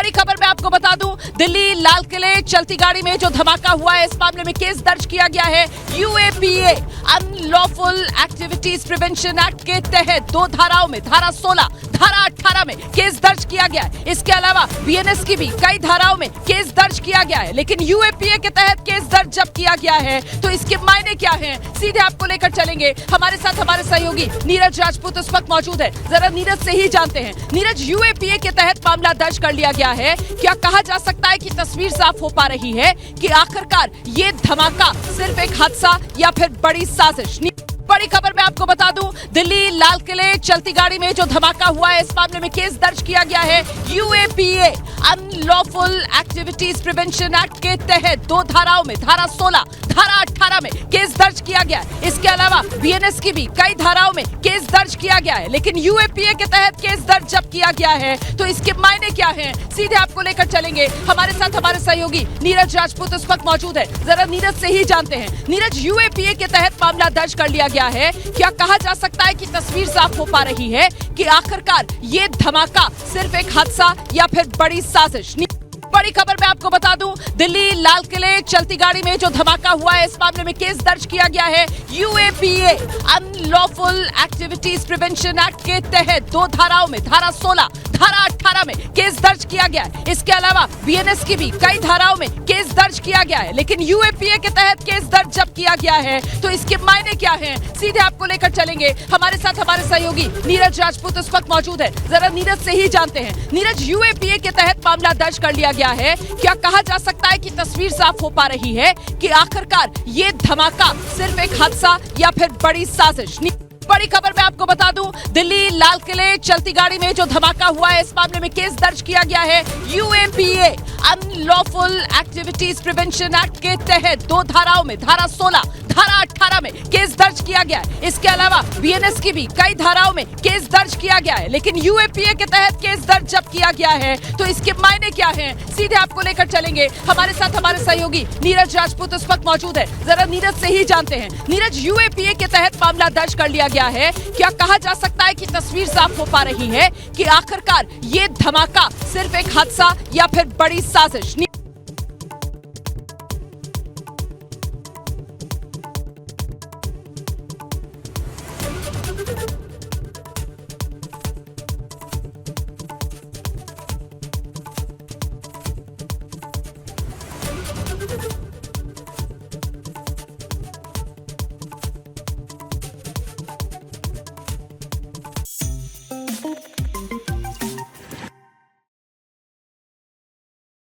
बड़ी खबर मैं आपको बता दूं, दिल्ली लाल किले चलती गाड़ी में जो धमाका हुआ है, इस मामले में केस दर्ज किया गया है। UAPA unlawful activities prevention act के तहत दो धाराओं में, धारा 16, धारा 18 में केस दर्ज किया गया है। इसके अलावा बीएनएस की भी कई धाराओं में केस दर्ज किया गया है, लेकिन यूएपीए के तहत केस दर्ज जब किया गया है तो इसके मायने क्या हैं, सीधे आपको लेकर चलेंगे। हमारे साथ हमारे सहयोगी नीरज राजपूत इस वक्त मौजूद है, जरा नीरज से ही जानते हैं। नीरज, यूएपीए के तहत मामला दर्ज कर लिया गया है, क्या कहा जा सकता है कि तस्वीर साफ हो पा रही है कि आखिरकार ये धमाका सिर्फ एक हादसा या फिर बड़ी साजिश? बड़ी खबर मैं आपको बता दूं, दिल्ली लाल किले चलती गाड़ी में जो धमाका हुआ है, इस मामले में केस दर्ज किया गया है। UAPA unlawful activities prevention act के तहत दो धाराओं में, धारा 16, धारा 18 में केस दर्ज किया गया है। इसके अलावा बीएनएस की भी कई धाराओं में केस दर्ज किया गया है, लेकिन यूएपीए के तहत केस दर्ज जब किया गया है तो इसके मायने क्या हैं, सीधे आपको लेकर चलेंगे। हमारे साथ हमारे सहयोगी नीरज राजपूत इस वक्त मौजूद है, जरा नीरज से ही जानते हैं। नीरज, यूएपीए के तहत मामला दर्ज कर लिया गया है, क्या कहा जा सकता है कि तस्वीर साफ हो पा रही है कि आखिरकार ये धमाका सिर्फ एक हादसा या फिर बड़ी साजिश? बड़ी खबर मैं आपको बता दूं, दिल्ली लाल किले चलती गाड़ी में जो धमाका हुआ है, इस मामले में केस दर्ज किया गया है। UAPA unlawful activities prevention act के तहत दो धाराओं में, धारा 16, धारा 18 में केस दर्ज किया गया है। इसके अलावा बीएनएस की भी कई धाराओं में केस दर्ज किया गया है, लेकिन यूएपीए के तहत केस दर्ज जब किया गया है तो इसके मायने क्या हैं, सीधे आपको लेकर चलेंगे। हमारे साथ हमारे सहयोगी नीरज राजपूत इस वक्त मौजूद है, जरा नीरज से ही जानते हैं। नीरज, यूएपीए के तहत मामला दर्ज कर लिया गया है, क्या कहा जा सकता है कि तस्वीर साफ हो पा रही है कि आखिरकार ये धमाका सिर्फ एक हादसा या फिर बड़ी साजिश? बड़ी खबर मैं आपको बता दूं, दिल्ली लाल किले चलती गाड़ी में जो धमाका हुआ है, इस मामले में केस दर्ज किया गया है। UAPA unlawful activities prevention act के तहत दो धाराओं में, धारा 16, धारा 18 में केस दर्ज किया गया है। इसके अलावा बीएनएस की भी कई धाराओं में केस दर्ज किया गया है, लेकिन यूएपीए के तहत केस दर्ज जब किया गया है तो इसके मायने क्या हैं, सीधे आपको लेकर चलेंगे। हमारे साथ हमारे सहयोगी नीरज राजपूत इस वक्त मौजूद है, जरा नीरज से ही जानते हैं। नीरज, यूएपीए के तहत मामला दर्ज कर लिया गया है, क्या कहा जा सकता है कि तस्वीर साफ हो पा रही है कि आखिरकार ये धमाका सिर्फ एक हादसा या फिर बड़ी साजिश?